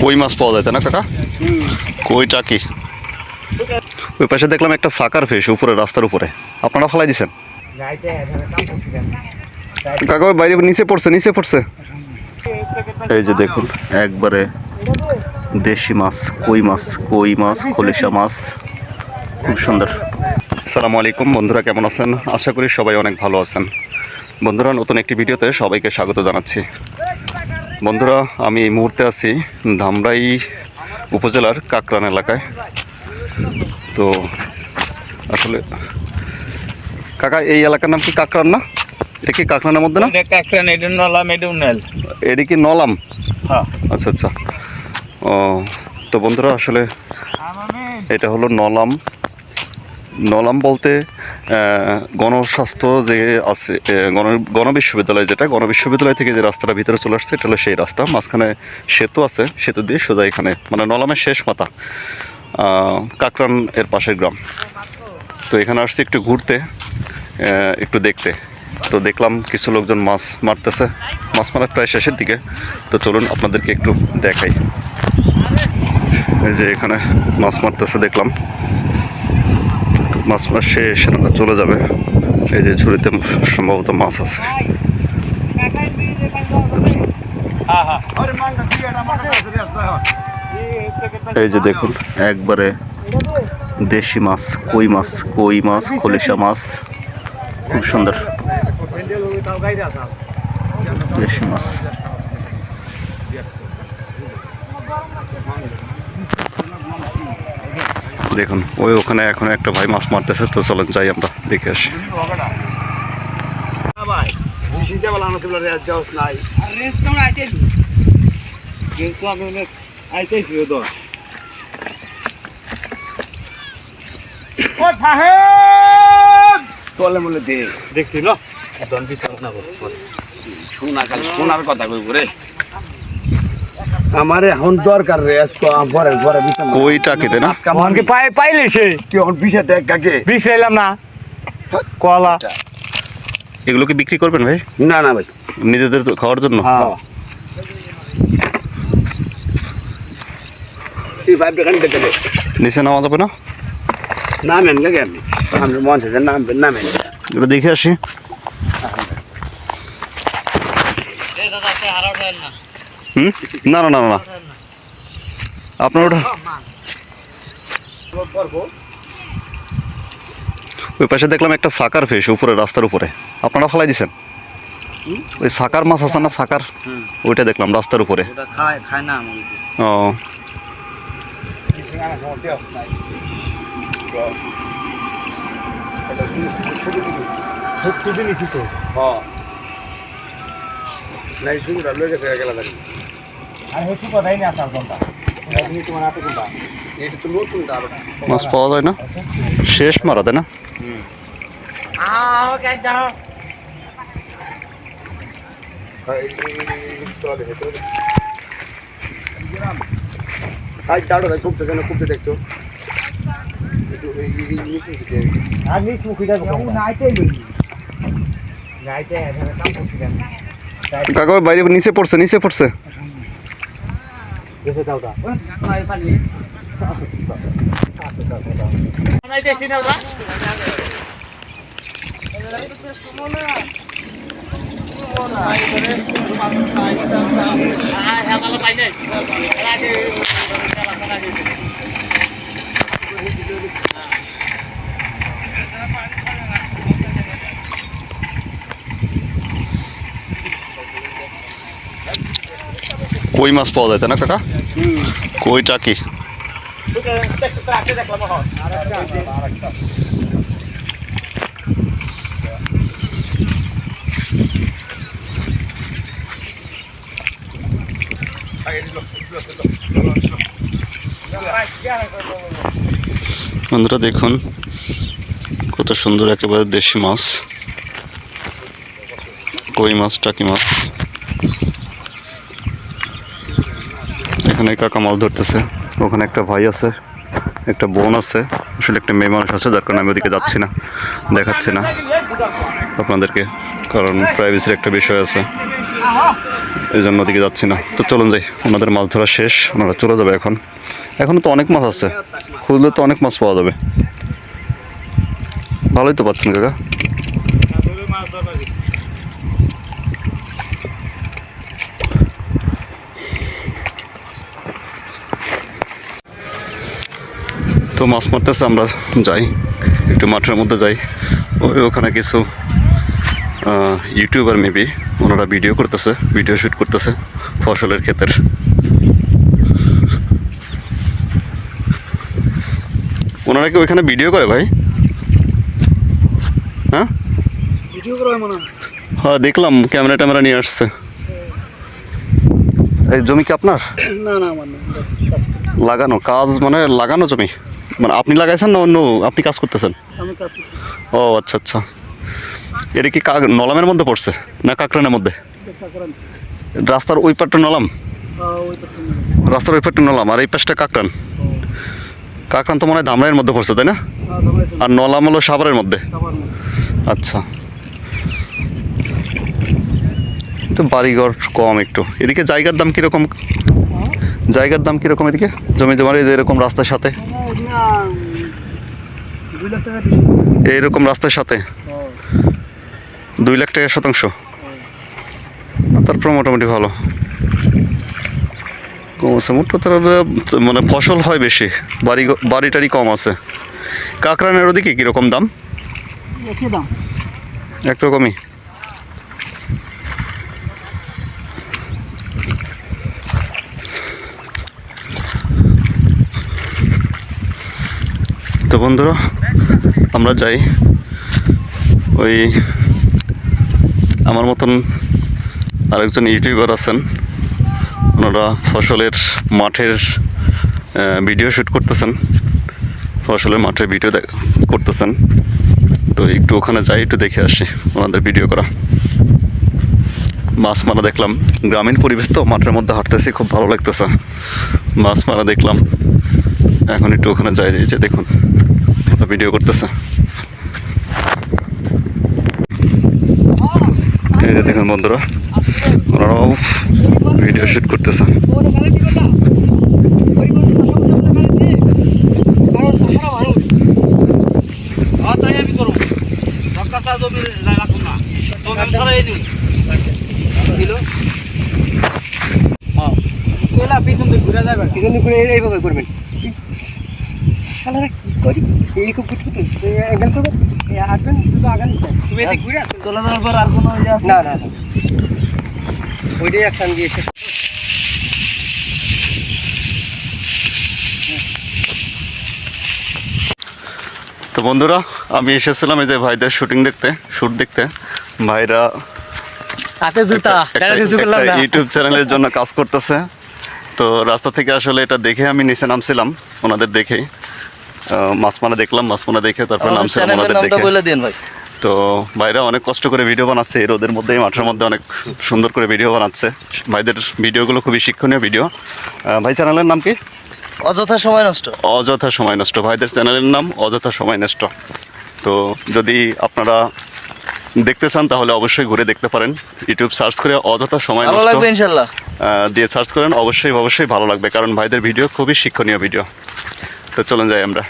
কই মাছ পাওয়া যায় তাই না কাকা? কইটা কি? ওই পাশে দেখলাম একটা সাকার ফিশ উপরে, রাস্তার উপরে। আপনারা ফেলাই দিচ্ছেন কাকা? ওই বাইরে নিচে পড়ছে, নিচে পড়ছে। এই যে দেখুন, একবারে দেশি মাছ, কই মাছ, কই মাছ, খলিশা মাছ, খুব সুন্দর। আসসালামু আলাইকুম বন্ধুরা, কেমন আছেন? আশা করি সবাই অনেক ভালো আছেন। বন্ধুরা, নতুন একটি ভিডিওতে সবাইকে স্বাগত জানাচ্ছি। বন্ধুরা, আমি এই মুহূর্তে আছি ধামরাই উপজেলার কাকরান এলাকায়। তো আসলে কাকা, এই এলাকার নাম কি কাকরান না? এটা কি কাকরানের মধ্যে না? কাকরান, এটা নলাম, এটা উন্নাল। এটা কি নলাম? হ্যাঁ। আচ্ছা আচ্ছা। ও, তো বন্ধুরা আসলে এটা হলো নলাম। নলাম বলতে গণস্বাস্থ্য যে আছে, গণবিশ্ববিদ্যালয়, যেটা গণবিশ্ববিদ্যালয় থেকে যে রাস্তাটা ভিতরে চলে আসছে, এটা হলো সেই রাস্তা। মাঝখানে সেতু আছে, সেতু দিয়ে সোজা এখানে, মানে নলামের শেষ মাথা, কাকরান এর পাশের গ্রাম। তো এখানে আসছি একটু ঘুরতে, একটু দেখতে। তো দেখলাম কিছু লোকজন মাছ মারতেছে, মাছ মারা প্রায় শেষের দিকে। তো চলুন আপনাদেরকে একটু দেখাই। এই যে এখানে মাছ মারতেছে দেখলাম, মাছ মারা শেষ, চলে যাবে। এই যে ঝুড়িতে সম্ভবত মাছ আছে। এই যে দেখুন, একবারে দেশি মাছ, কই মাছ, কই মাছ, খলিশা মাছ, খুব সুন্দর দেশি মাছ। দেখুন ওই ওখানে এখন একটা ভাই মাছ মারতেছে। তো চলেন যাই, আমরা দেখে আসি। দেখছিল আমার এখন দরকার রে, কইটা খেতে না পাইলে সে কি এখন পিছে দেখ কাকে বিষাইলাম না কলা। এগুলো কি বিক্রি করবেন ভাই? না না ভাই, নিজেদের খাওয়ার জন্য? হ্যাঁ। এই ভাই বেখান দেখে দে, নিচে নামা যাবে না? নামেন লাগে আপনি, আমি মন চাইছে নামবেন, নামেন। এবার দেখে আসি। হুম, না না না না, আপনার ওটা ওই পাশে দেখলাম একটা সাকার ফিশ উপরে, রাস্তার উপরে। আপনারা ফেলাই দিচ্ছেন? ওই সাকার মাছ আছে না, সাকার, ওইটা দেখলাম রাস্তার উপরে। ও, মাছ পাওয়া যায় না, শেষ মারা, তাই না? দেখছো কাকা ওই বাইরে নিচে পড়ছে, নিচে পড়ছে। কই মাছ পাওয়া যায় তাই না কাকা? কইটা কি? বন্ধুরা দেখুন, কত সুন্দর একেবারে দেশি মাছ, কই মাছ, টাকি মাছ। এখানে কাকা মাছ ধরতেছে, ওখানে একটা ভাই আছে, একটা বোন আছে, আসলে একটা মেয়ে মানুষ আছে, যার কারণে আমি ওদিকে যাচ্ছি না, দেখাচ্ছি না আপনাদেরকে, কারণ প্রাইভেসির একটা বিষয় আছে। এই জন্য ওদিকে যাচ্ছি না। তো চলুন যাই, ওনাদের মাছ ধরা শেষ, ওনারা চলে যাবে এখন। এখনও তো অনেক মাছ আছে, খুঁজলে তো অনেক মাছ পাওয়া যাবে। ভালোই তো পাচ্ছেন কাকা। তো মাছ মারতেছে, আমরা যাই একটু মাঠের মধ্যে যাই। ওখানে কিছু ইউটিউবার মেবি ওনারা ভিডিও করতেছে, ভিডিও শ্যুট করতেছে ফসলের ক্ষেতের। ওনারা কি ওইখানে ভিডিও করে ভাই? হ্যাঁ হ্যাঁ, দেখলাম ক্যামেরা ট্যামেরা নিয়ে আসছে। এই জমি কি আপনার? না না আমার না, লাগানো কাজ মানে লাগানো জমি, মানে আপনি লাগাইছেন না অন্য আপনি কাজ করতেছেন? আমি কাজ করি। ও আচ্ছা আচ্ছা। এটা কি নলামের মধ্যে পড়ছে না কাকরানের মধ্যে? রাস্তার ওই পাটটা নলাম, রাস্তার ওই পাটটা নলাম, আর এই পাশটা কাকরান। কাকরান তো মনে হয় ধামরাইয়ের মধ্যে পড়ছে তাই না? আর নলাম হলো সাভারের মধ্যে। আচ্ছা, তো বাড়িঘর কম একটু। এদিকে জায়গার দাম কীরকম? জায়গার দাম কীরকম এদিকে জমি জমার এই যে এরকম রাস্তার সাথে? এইরকম রাস্তার সাথে 2 লাখ টাকা শতাংশ। তারপর মোটামুটি ভালো কম আছে। মানে ফসল হয় বেশি, বাড়ি টাড়ি কম আছে। কাকরানের ওদিকে কীরকম দাম? একই দাম। একরকমই। তো বন্ধুরা আমরা যাই। ওই আমার মতন আরেকজন ইউটিউবার আছেন, ওনারা ফসলের মাঠের ভিডিও শ্যুট করতেছেন, ফসলের মাঠের ভিডিও করতেছেন। তো একটু ওখানে যাই, একটু দেখে আসি ওনাদের ভিডিও করা। মাছ মারা দেখলাম, গ্রামীণ পরিবেশ তো, মাঠের মধ্যে হাঁটতেছি, খুব ভালো লাগতেছে। মাছ মারা দেখলাম, এখন একটু ওখানে যাই, যে দেখুন ভিডিও করতেছে। এই যে দেখুন বন্ধুরা, ওনারাও ভিডিও শ্যুট করতেছে। পিছন দিকে ঘুরে যাবে, পিছন দিকে ঘুরে এইভাবে করবেন। তুমি এদিকে ঘুরে চলে যাওয়ার পর আর কোনো না না না, ওইটাই একসান দিয়েছে। তো বন্ধুরা আমি এসেছিলাম এই যে ভাইদের শুটিং দেখতে, শ্যুট দেখতে। ভাইরা হাতে জুতা ইউটিউব চ্যানেলের জন্য কাজ করতেছে। তো রাস্তা থেকে আসলে এটা দেখে আমি নিচে নামছিলাম, ওনাদের দেখেই মাছ মারা দেখলাম, মাছ মারা দেখে তারপর নামছিলাম ওনাদের দেখে। তো ভাইরা অনেক কষ্ট করে ভিডিও বানাচ্ছে, এই রোদের মধ্যে, মাঠের মধ্যে অনেক সুন্দর করে ভিডিও বানাচ্ছে। ভাইদের ভিডিওগুলো খুবই শিক্ষণীয় ভিডিও। ভাই চ্যানেলের নাম কি? অযথা সময় নষ্ট। অযথা সময় নষ্ট, ভাইদের চ্যানেলের নাম অযথা সময় নষ্ট। তো যদি আপনারা দেখতে চান তাহলে অবশ্যই ঘুরে দেখতে পারেন, ইউটিউব সার্চ করে অযথা সময় ভালো নষ্ট লাগবে ইনশাআল্লাহ দিয়ে সার্চ করেন, অবশ্যই অবশ্যই ভালো লাগবে, কারণ ভাইদের ভিডিও খুবই শিক্ষণীয় ভিডিও। তো চলুন যাই আমরা।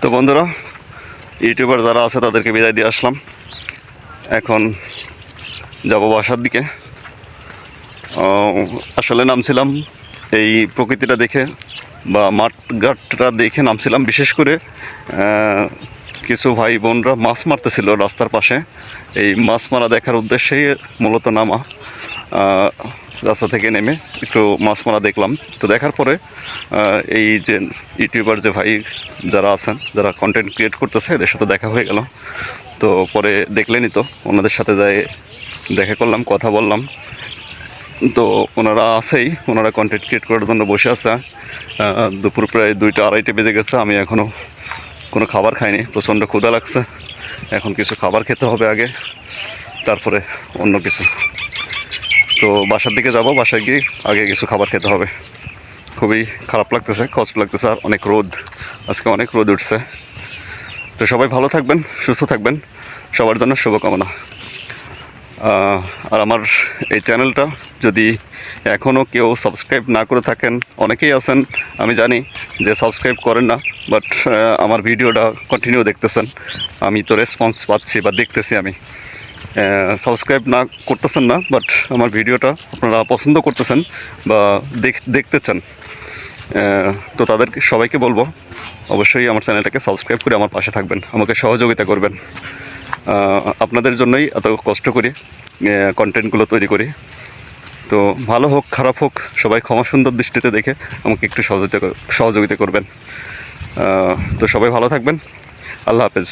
তো বন্ধুরা ইউটিউবার যারা আছে তাদেরকে বিদায় দিয়ে আসলাম, এখন যাব বাসার দিকে। আসলে নামছিলাম এই প্রকৃতিটা দেখে বা মাঠঘাটটা দেখে নামছিলাম, বিশেষ করে কিছু ভাই বোনরা মাছ মারতেছিল রাস্তার পাশে। এই মাছ মারা দেখার উদ্দেশ্যেই মূলত নামা। রাস্তা থেকে নেমে একটু মাছ মারা দেখলাম। তো দেখার পরে এই যে ইউটিউবার যে ভাই যারা আছেন, যারা কন্টেন্ট ক্রিয়েট করতেছে, এদের সাথে দেখা হয়ে গেল। তো পরে দেখলেনই তো, ওনাদের সাথে যাই দেখা করলাম, কথা বললাম। তো ওনারা আছেই, ওনারা কন্টেন্ট ক্রিয়েট করার জন্য বসে আছে। দুপুর প্রায় 2টা-2:30 বেজে গেছে, আমি এখনও কোনো খাবার খাইনি, প্রচণ্ড ক্ষুধা লাগছে। এখন কিছু খাবার খেতে হবে আগে, তারপরে অন্য কিছু। তো বাসার দিকে যাব, বাসায় গিয়ে আগে কিছু খাবার খেতে হবে। খুবই খারাপ লাগতেছে, কষ্ট লাগতেছে, আর অনেক রোদ, আজকে অনেক রোদ উঠছে। তো সবাই ভালো থাকবেন, সুস্থ থাকবেন, সবার জন্য শুভকামনা। আর আমার এই চ্যানেলটা যদি এখনও কেউ সাবস্ক্রাইব না করে থাকেন, অনেকেই আছেন আমি জানি যে সাবস্ক্রাইব করেন না, বাট আমার ভিডিওটা কন্টিনিউ দেখতেছেন, আমি তো রেসপন্স পাচ্ছি বা দেখতেছি আমি। সাবস্ক্রাইব না করতেছেন না, বাট আমার ভিডিওটা আপনারা পছন্দ করতেছেন বা দেখতে চান। তো তাদেরকে সবাইকে বলবো অবশ্যই আমার চ্যানেলটাকে সাবস্ক্রাইব করে আমার পাশে থাকবেন, আমাকে সহযোগিতা করবেন। আপনাদের জন্যই এত কষ্ট করি, কন্টেন্টগুলো তৈরি করি। তো ভালো হোক খারাপ হোক সবাই ক্ষমা সুন্দর দৃষ্টিতে দেখে আমাকে একটু সহযোগিতা করবেন। তো সবাই ভালো থাকবেন। আল্লাহ হাফেজ।